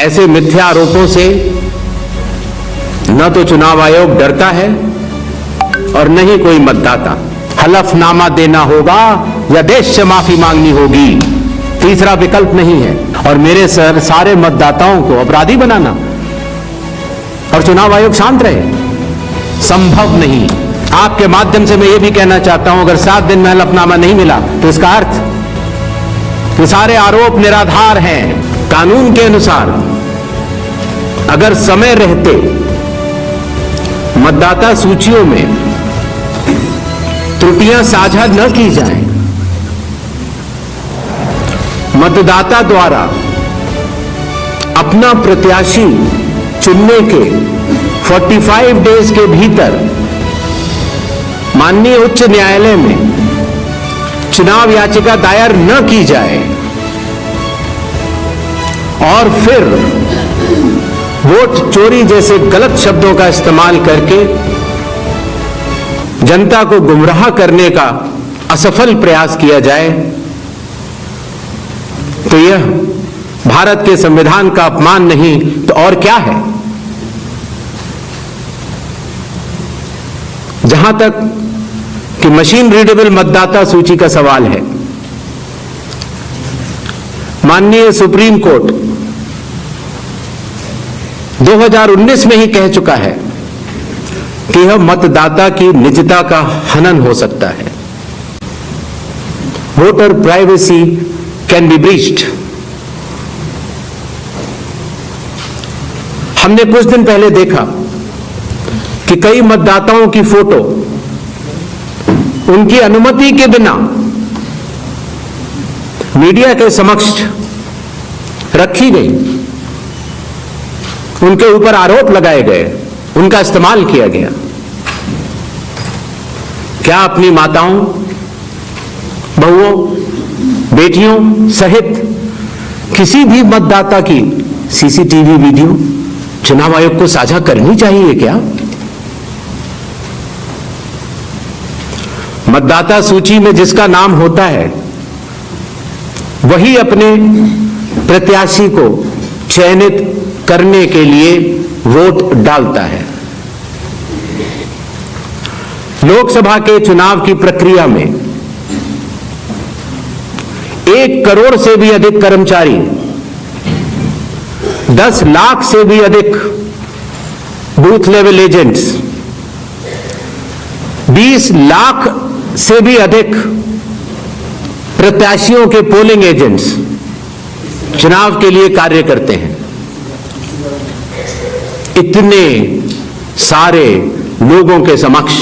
ऐसे मिथ्या आरोपों से न तो चुनाव आयोग डरता है और न ही कोई मतदाता। हलफनामा देना होगा या देश से माफी मांगनी होगी, तीसरा विकल्प नहीं है। और मेरे सर सारे मतदाताओं को अपराधी बनाना और चुनाव आयोग शांत रहे, संभव नहीं। आपके माध्यम से मैं ये भी कहना चाहता हूं, अगर 7 दिन में हलफनामा नहीं मिला तो इसका अर्थ कि सारे आरोप निराधार हैं। कानून के अनुसार अगर समय रहते मतदाता सूचियों में त्रुटियां साझा न की जाएं, मतदाता द्वारा अपना प्रत्याशी चुनने के 45 डेज के भीतर माननीय उच्च न्यायालय में चुनाव याचिका दायर न की जाए और फिर वोट चोरी जैसे गलत शब्दों का इस्तेमाल करके जनता को गुमराह करने का असफल प्रयास किया जाए, तो यह भारत के संविधान का अपमान नहीं तो और क्या है। जहां तक कि मशीन रीडेबल मतदाता सूची का सवाल है, माननीय सुप्रीम कोर्ट 2019 में ही कह चुका है कि यह मतदाता की निजता का हनन हो सकता है। Voter privacy can be breached. हमने कुछ दिन पहले देखा कि कई मतदाताओं की फोटो उनकी अनुमति के बिना मीडिया के समक्ष रखी गई, उनके ऊपर आरोप लगाए गए, उनका इस्तेमाल किया गया। क्या अपनी माताओं, बहुओं, बेटियों सहित किसी भी मतदाता की सीसीटीवी वीडियो चुनाव आयोग को साझा करनी चाहिए क्या? मतदाता सूची में जिसका नाम होता है वही अपने प्रत्याशी को चयनित करने के लिए वोट डालता है। लोकसभा के चुनाव की प्रक्रिया में 1 करोड़ से भी अधिक कर्मचारी, 10 लाख से भी अधिक बूथ लेवल एजेंट्स, 20 लाख से भी अधिक प्रत्याशियों के पोलिंग एजेंट्स चुनाव के लिए कार्य करते हैं। इतने सारे लोगों के समक्ष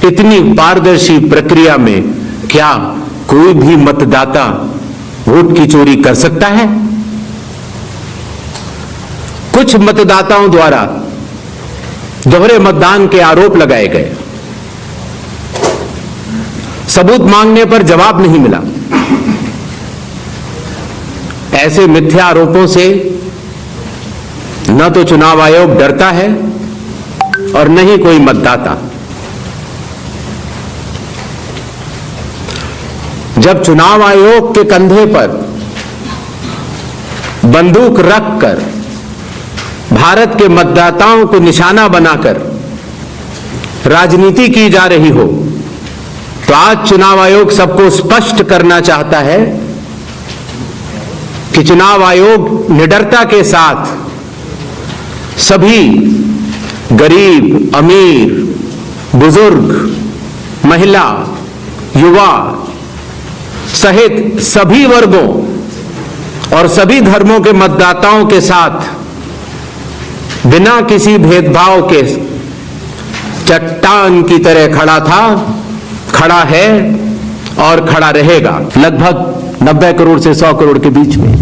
इतनी पारदर्शी प्रक्रिया में क्या कोई भी मतदाता वोट की चोरी कर सकता है? कुछ मतदाताओं द्वारा दोहरे मतदान के आरोप लगाए गए, सबूत मांगने पर जवाब नहीं मिला। ऐसे मिथ्या आरोपों से न तो चुनाव आयोग डरता है और न ही कोई मतदाता। जब चुनाव आयोग के कंधे पर बंदूक रखकर भारत के मतदाताओं को निशाना बनाकर राजनीति की जा रही हो, तो आज चुनाव आयोग सबको स्पष्ट करना चाहता है कि चुनाव आयोग निडरता के साथ सभी गरीब, अमीर, बुजुर्ग, महिला, युवा सहित सभी वर्गों और सभी धर्मों के मतदाताओं के साथ बिना किसी भेदभाव के चट्टान की तरह खड़ा था, खड़ा है और खड़ा रहेगा। लगभग 90 करोड़ से 100 करोड़ के बीच में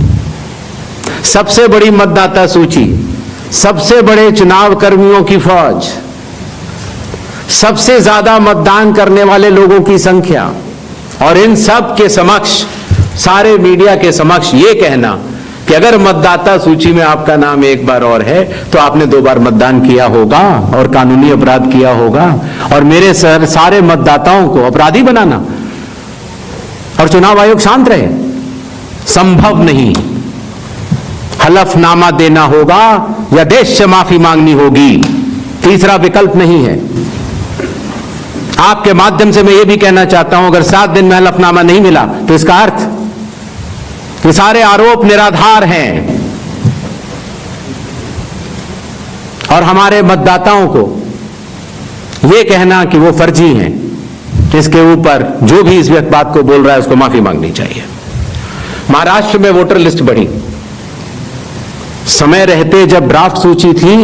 सबसे बड़ी मतदाता सूची, सबसे बड़े चुनाव कर्मियों की फौज, सबसे ज्यादा मतदान करने वाले लोगों की संख्या, और इन सब के समक्ष, सारे मीडिया के समक्ष ये कहना कि अगर मतदाता सूची में आपका नाम एक बार और है तो आपने 2 बार मतदान किया होगा और कानूनी अपराध किया होगा, और मेरे सर सारे मतदाताओं को अपराधी बनाना और चुनाव आयोग शांत रहे, संभव नहीं। हलफनामा देना होगा या देश से माफी मांगनी होगी, तीसरा विकल्प नहीं है। आपके माध्यम से मैं यह भी कहना चाहता हूं, अगर 7 दिन में हलफनामा नहीं मिला तो इसका अर्थ ये सारे आरोप निराधार हैं और हमारे मतदाताओं को यह कहना कि वो फर्जी हैं, इसके ऊपर जो भी इस बात को बोल रहा है उसको माफी मांगनी चाहिए। महाराष्ट्र में वोटर लिस्ट बढ़ी, समय रहते जब ड्राफ्ट सूची थी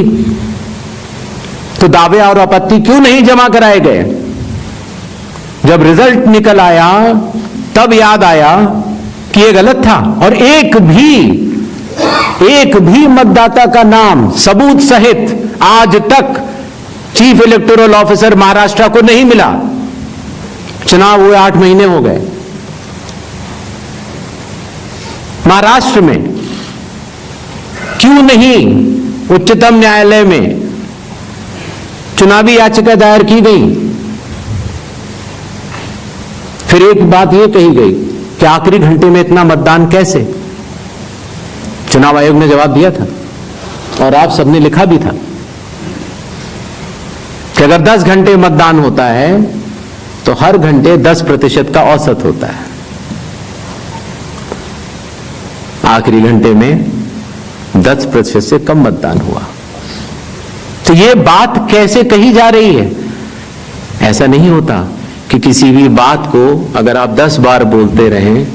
तो दावे और आपत्ति क्यों नहीं जमा कराए गए? जब रिजल्ट निकल आया तब याद आया कि ये गलत था और एक भी मतदाता का नाम सबूत सहित आज तक चीफ इलेक्टोरल ऑफिसर महाराष्ट्र को नहीं मिला। चुनाव हुए 8 महीने हो गए। महाराष्ट्र में क्यों नहीं उच्चतम न्यायालय में चुनावी याचिका दायर की गई? फिर एक बात यह कही गई कि आखिरी घंटे में इतना मतदान कैसे? चुनाव आयोग ने जवाब दिया था और आप सबने लिखा भी था कि अगर 10 घंटे मतदान होता है तो हर घंटे 10% का औसत होता है। आखिरी घंटे में 10% से कम मतदान हुआ। तो यह बात कैसे कही जा रही है? ऐसा नहीं होता कि किसी भी बात को अगर आप 10 बार बोलते रहें,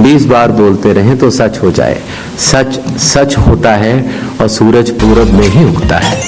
20 बार बोलते रहें तो सच हो जाए। सच सच होता है और सूरज पूरब में ही उगता है।